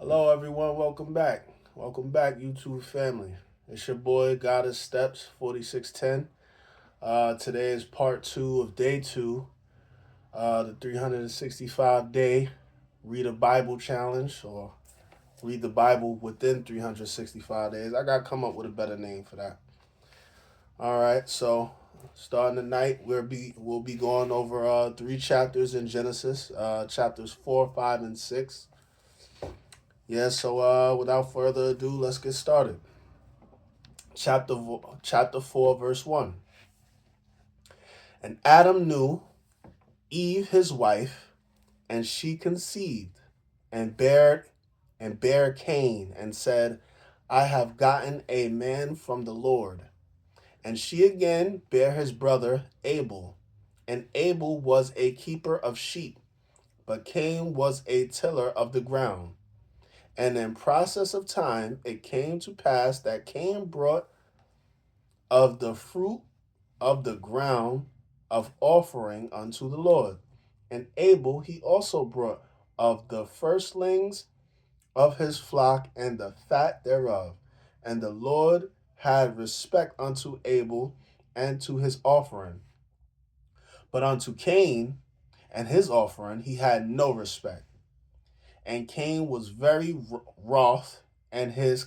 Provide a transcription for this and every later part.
Hello, everyone. Welcome back. Welcome back, YouTube family. It's your boy, Goddess Steps 4610. Today is part two of day two, the 365-day Read a Bible Challenge, or Read the Bible within 365 days. I got to come up with a better name for that. All right, so starting tonight, we'll be going over three chapters in Genesis, chapters 4, 5, and 6. Yeah, so without further ado, let's get started. Chapter 4, verse 1. And Adam knew Eve his wife, and she conceived, and bare Cain, and said, I have gotten a man from the Lord. And she again bare his brother Abel, and Abel was a keeper of sheep, but Cain was a tiller of the ground. And in process of time it came to pass that Cain brought of the fruit of the ground of offering unto the Lord. And Abel he also brought of the firstlings of his flock and the fat thereof. And the Lord had respect unto Abel and to his offering. But unto Cain and his offering he had no respect. And Cain was very wroth, and his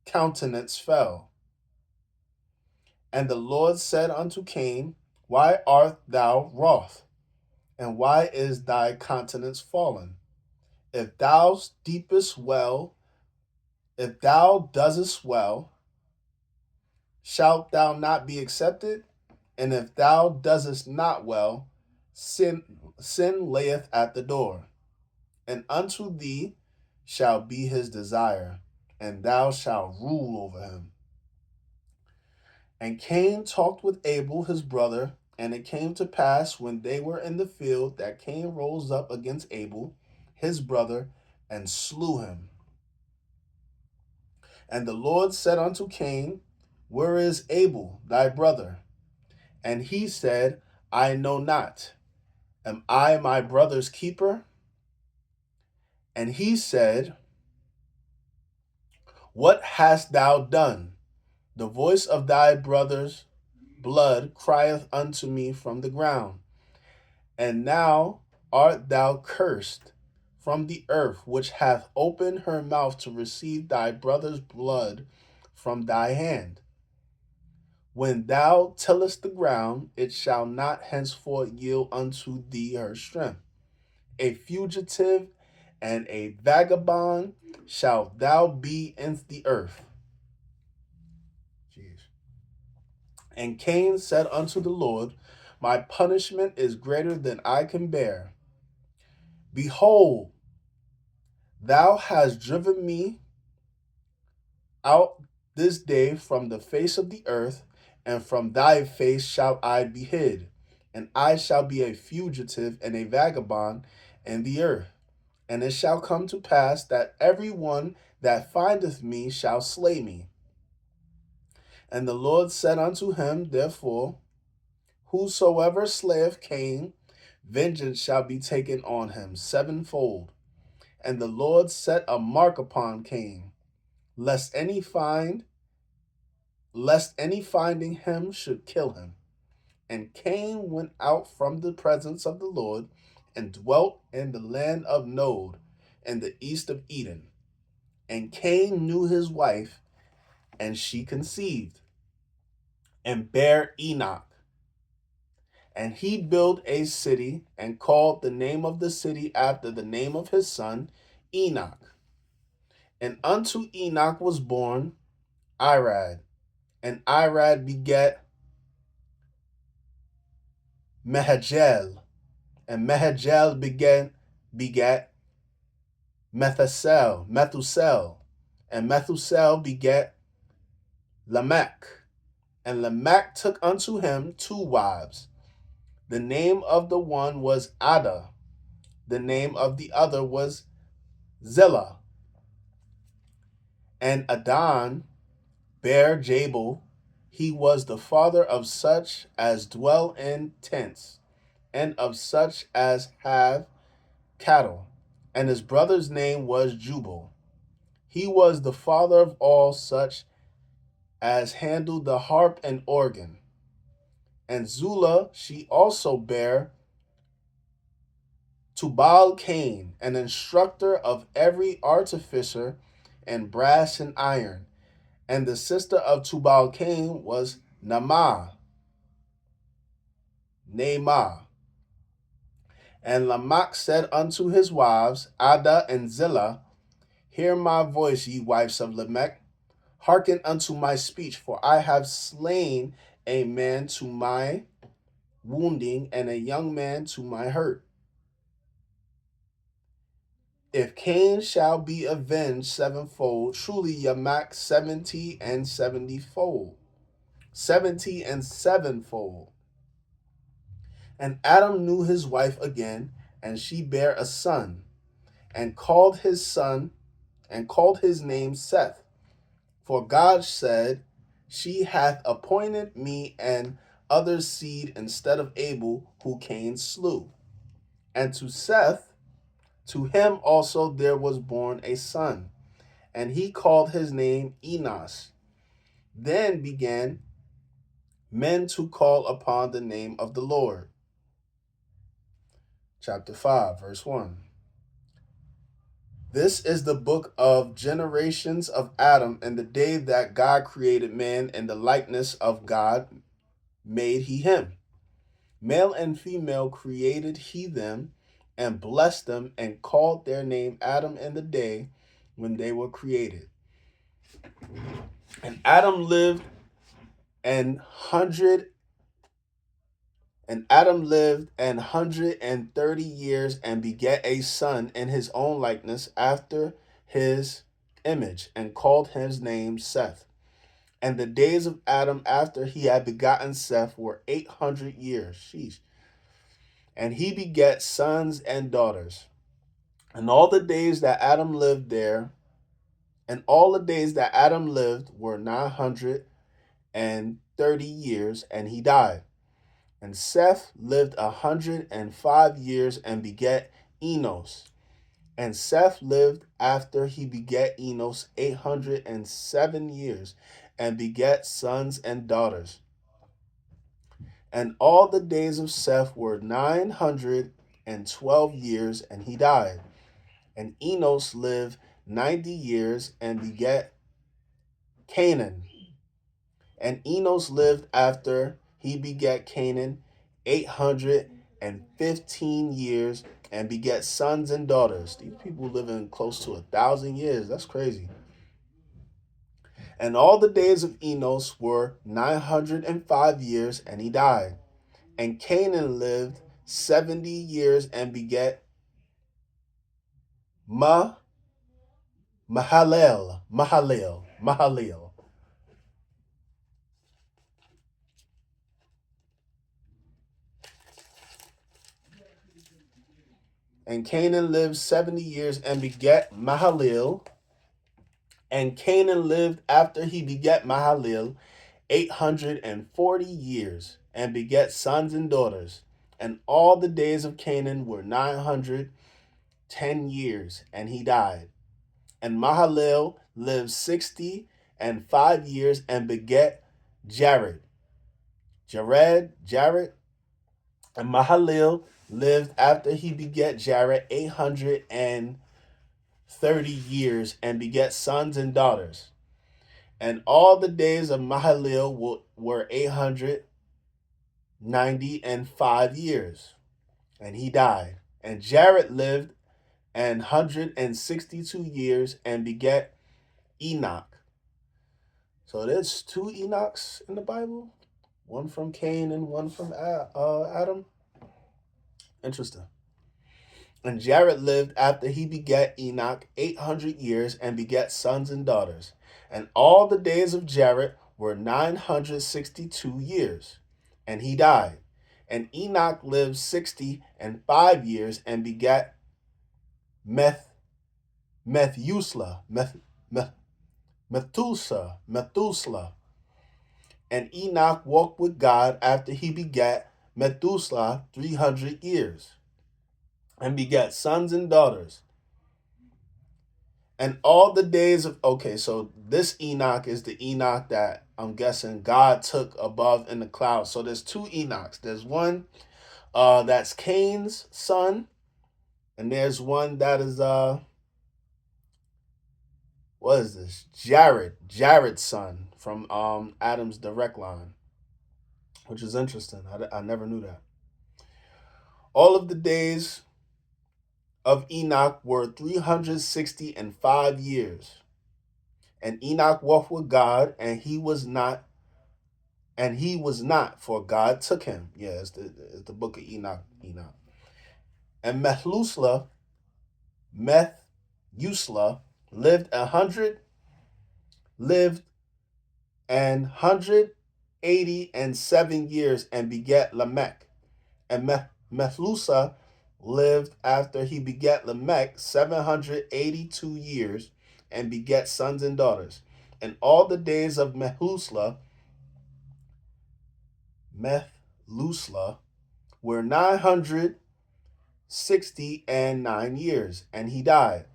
countenance fell. And the Lord said unto Cain, Why art thou wroth? And why is thy countenance fallen? If thou deepest well, if thou doest well, shalt thou not be accepted? And if thou doest not well, sin layeth at the door. And unto thee shall be his desire, and thou shalt rule over him. And Cain talked with Abel his brother, and it came to pass when they were in the field that Cain rose up against Abel his brother and slew him. And the Lord said unto Cain, Where is Abel thy brother? And he said, I know not. Am I my brother's keeper? And he said, What hast thou done? The voice of thy brother's blood crieth unto me from the ground. And now art thou cursed from the earth, which hath opened her mouth to receive thy brother's blood from thy hand. When thou tillest the ground, it shall not henceforth yield unto thee her strength. A fugitive and a vagabond shalt thou be in the earth. Jeez. And Cain said unto the Lord, My punishment is greater than I can bear. Behold, thou hast driven me out this day from the face of the earth, and from thy face shall I be hid, and I shall be a fugitive and a vagabond in the earth. And it shall come to pass that every one that findeth me shall slay me. And the Lord said unto him, Therefore, whosoever slayeth Cain, vengeance shall be taken on him sevenfold. And the Lord set a mark upon Cain, lest any finding him should kill him. And Cain went out from the presence of the Lord and dwelt in the land of Nod, in the east of Eden. And Cain knew his wife, and she conceived, and bare Enoch. And he built a city, and called the name of the city after the name of his son, Enoch. And unto Enoch was born Irad, and Irad begat Mehajael, and Mehajael begat Methusael, and Methusael begat Lamech. And Lamech took unto him two wives. The name of the one was Ada, the name of the other was Zillah. And Adon bare Jabal. He was the father of such as dwell in tents, and of such as have cattle. and his brother's name was Jubal. He was the father of all such as handled the harp and organ. And Zula, she also bare Tubal Cain, an instructor of every artificer and brass and iron. And the sister of Tubal Cain was Naamah. And Lamech said unto his wives, Ada and Zillah, hear my voice, ye wives of Lamech. Hearken unto my speech, for I have slain a man to my wounding, and a young man to my hurt. If Cain shall be avenged sevenfold, truly Lamech 70 and 70-fold. 70 and sevenfold. And Adam knew his wife again, and she bare a son, and called his name Seth. For God said, she hath appointed me an other seed instead of Abel, who Cain slew. And to Seth, to him also there was born a son, and he called his name Enos. Then began men to call upon the name of the Lord. Chapter 5, verse 1. This is the book of generations of Adam. In the day that God created man, in the likeness of God made he him. Male and female created he them, and blessed them, and called their name Adam in the day when they were created. And Adam lived an 130 years, and begat a son in his own likeness after his image, and called his name Seth. And the days of Adam after he had begotten Seth were 800 years. Sheesh. And he begat sons and daughters. And all the days that Adam lived were 930 years, and he died. And Seth lived 105 years, and begat Enos. And Seth lived after he begat Enos 807 years, and begat sons and daughters. And all the days of Seth were 912 years, and he died. And Enos lived 90 years, and begat Canaan. And Enos lived after he begat Canaan 815 years, and begat sons and daughters. These people living close to 1,000 years. That's crazy. And all the days of Enos were 905 years, and he died. And Canaan lived 70 years, and begat Mahalalel. And Canaan lived 70 years, and begat Mahalalel. And Canaan lived after he begat Mahalalel 840 years, and begat sons and daughters. And all the days of Canaan were 910 years, and he died. And Mahalalel lived 65 years, and begat Jared. And Mahalalel lived after he begat Jared 830 years, and begat sons and daughters. And all the days of Mahalalel were 895 years, and he died. And Jared lived 162 years, and begat Enoch. So there's two Enochs in the Bible, one from Cain and one from Adam. Interesting. And Jared lived after he begat Enoch 800 years, and begat sons and daughters. And all the days of Jared were 962 years, and he died. And Enoch lived 65 years, and begat Methuselah. And Enoch walked with God after he begat Methuselah 300 years, and begat sons and daughters. And all the days of, okay, so this Enoch is the Enoch that I'm guessing God took above in the clouds. So there's two Enochs. There's one that's Cain's son, and there's one that is what is this? Jared's son from Adam's direct line, which is interesting. I never knew that. All of the days of Enoch were 365 years. And Enoch walked with God, and he was not, for God took him. Yeah, it's the book of Enoch. And Methuselah lived 187 years and begat Lamech. And Methuselah lived after he begat Lamech 782 years and begat sons and daughters. And all the days of Methuselah were 969 years, and he died.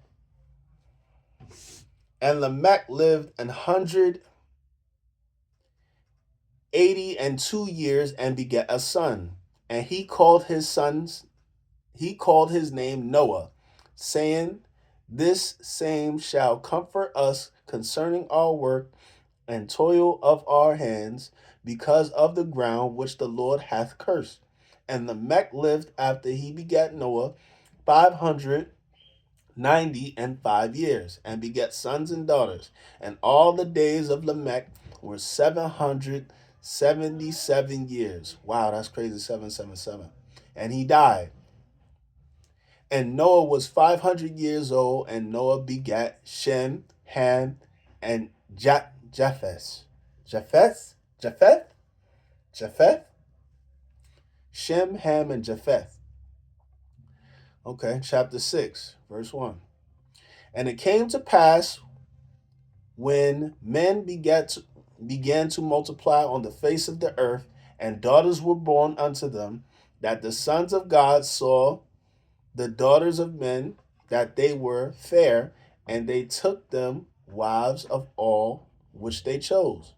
And Lamech lived 182 years and begat a son. And he called his name Noah, saying, This same shall comfort us concerning our work and toil of our hands, because of the ground which the Lord hath cursed. And Lamech lived after he begat Noah 595 years, and begat sons and daughters. And all the days of Lamech were 777 years. Wow, that's crazy, 777. And he died. And Noah was 500 years old, and Noah begat Shem, Ham, and Japheth. Japheth? Shem, Ham, and Japheth. Okay, chapter 6, verse 1. And it came to pass when men began to multiply on the face of the earth, and daughters were born unto them, that the sons of God saw the daughters of men, that they were fair, and they took them wives of all which they chose.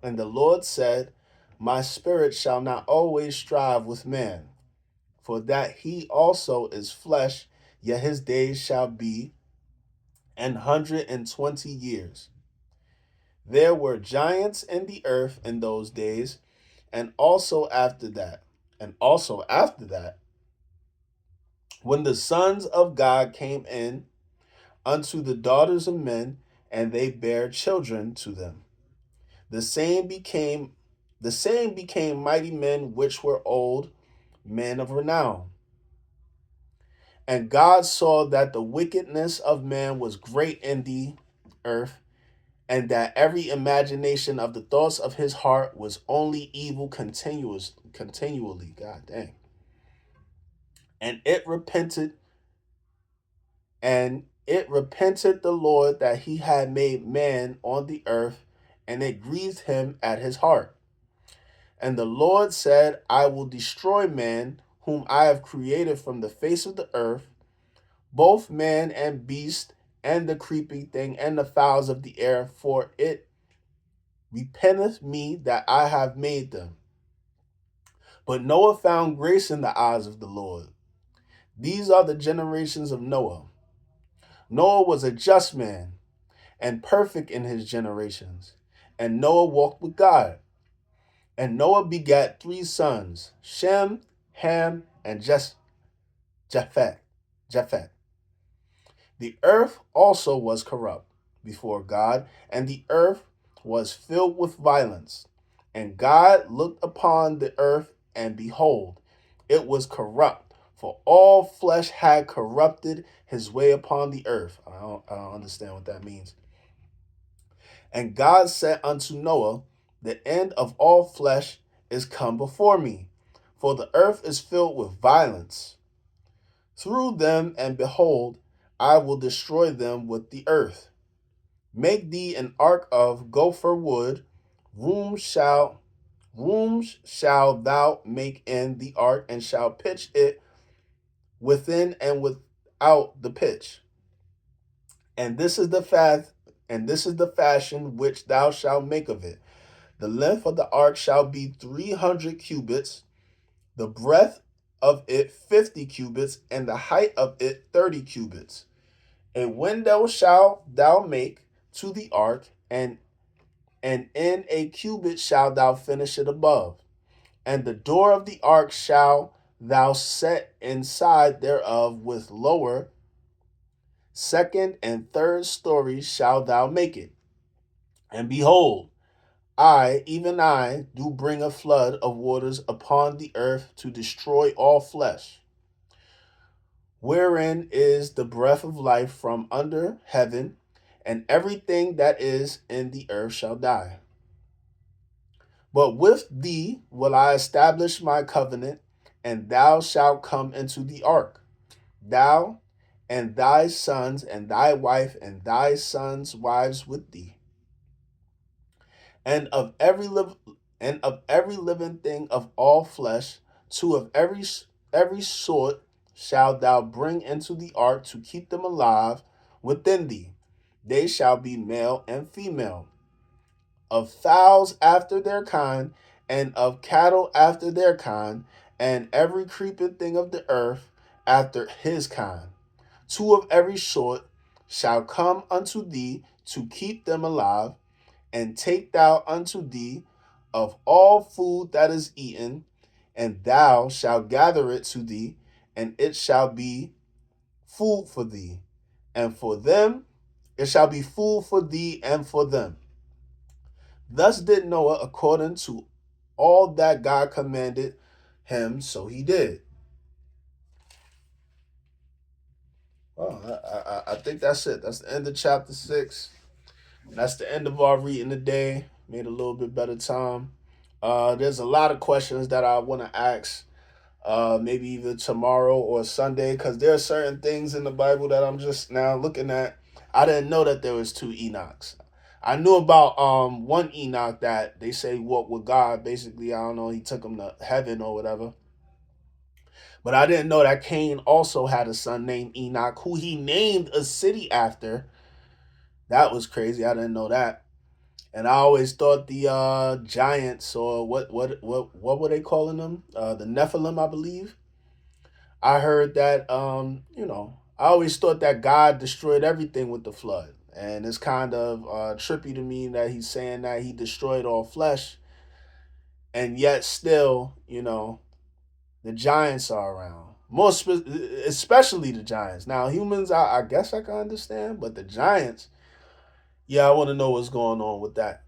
And the Lord said, My spirit shall not always strive with man, for that he also is flesh, yet his days shall be 120 years. There were giants in the earth in those days, and also after that, when the sons of God came in unto the daughters of men, and they bare children to them. The same became mighty men which were old, men of renown. And God saw that the wickedness of man was great in the earth, and that every imagination of the thoughts of his heart was only evil continually. God dang. And it repented the Lord that he had made man on the earth, and it grieved him at his heart. And the Lord said, I will destroy man, whom I have created from the face of the earth, both man and beast, and the creeping thing, and the fowls of the air, for it repenteth me that I have made them. But Noah found grace in the eyes of the Lord. These are the generations of Noah. Noah was a just man and perfect in his generations. And Noah walked with God. And Noah begat 3 sons, Shem, Ham, and Japheth. The earth also was corrupt before God, and the earth was filled with violence. And God looked upon the earth, and behold, it was corrupt, for all flesh had corrupted his way upon the earth. I don't understand what that means. And God said unto Noah, The end of all flesh is come before me, for the earth is filled with violence through them, and behold, I will destroy them with the earth. Make thee an ark of gopher wood. Rooms shall thou make in the ark, and shall pitch it within and without the pitch. And this is the fashion which thou shalt make of it. The length of the ark shall be 300 cubits, the breadth of it 50 cubits, and the height of it 30 cubits. A window shalt thou make to the ark, and in a cubit shalt thou finish it above. And the door of the ark shalt thou set inside thereof with lower, second, and third stories shalt thou make it. And behold, I, even I, do bring a flood of waters upon the earth to destroy all flesh, wherein is the breath of life from under heaven, and everything that is in the earth shall die. But with thee will I establish my covenant, and thou shalt come into the ark, thou and thy sons and thy wife and thy sons' wives with thee. And of every living thing of all flesh, two of every sort shalt thou bring into the ark to keep them alive within thee. They shall be male and female, of fowls after their kind, and of cattle after their kind, and every creeping thing of the earth after his kind. Two of every sort shall come unto thee to keep them alive, and take thou unto thee of all food that is eaten, and thou shalt gather it to thee, and it shall be food for thee, and for them it shall be food for thee and for them. Thus did Noah according to all that God commanded him, so he did. Well, I think that's it. That's the end of chapter 6. That's the end of our reading today. Made a little bit better time. There's a lot of questions that I want to ask, maybe either tomorrow or Sunday, because there are certain things in the Bible that I'm just now looking at. I didn't know that there was two Enochs. I knew about one Enoch that they say walked with God. Basically, I don't know, he took him to heaven or whatever. But I didn't know that Cain also had a son named Enoch, who he named a city after. That was crazy. I didn't know that. And I always thought the giants, or what were they calling them? The Nephilim, I believe. I heard that I always thought that God destroyed everything with the flood. And it's kind of trippy to me that he's saying that he destroyed all flesh, and yet still, the giants are around. Especially the giants. Now humans, I guess I can understand, but the giants, yeah, I want to know what's going on with that.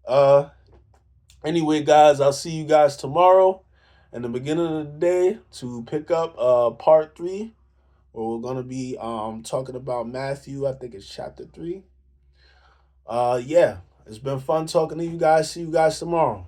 Uh, Anyway, guys, I'll see you guys tomorrow in the beginning of the day to pick up part 3, where we're gonna be talking about Matthew. I think it's chapter 3. Yeah, it's been fun talking to you guys. See you guys tomorrow.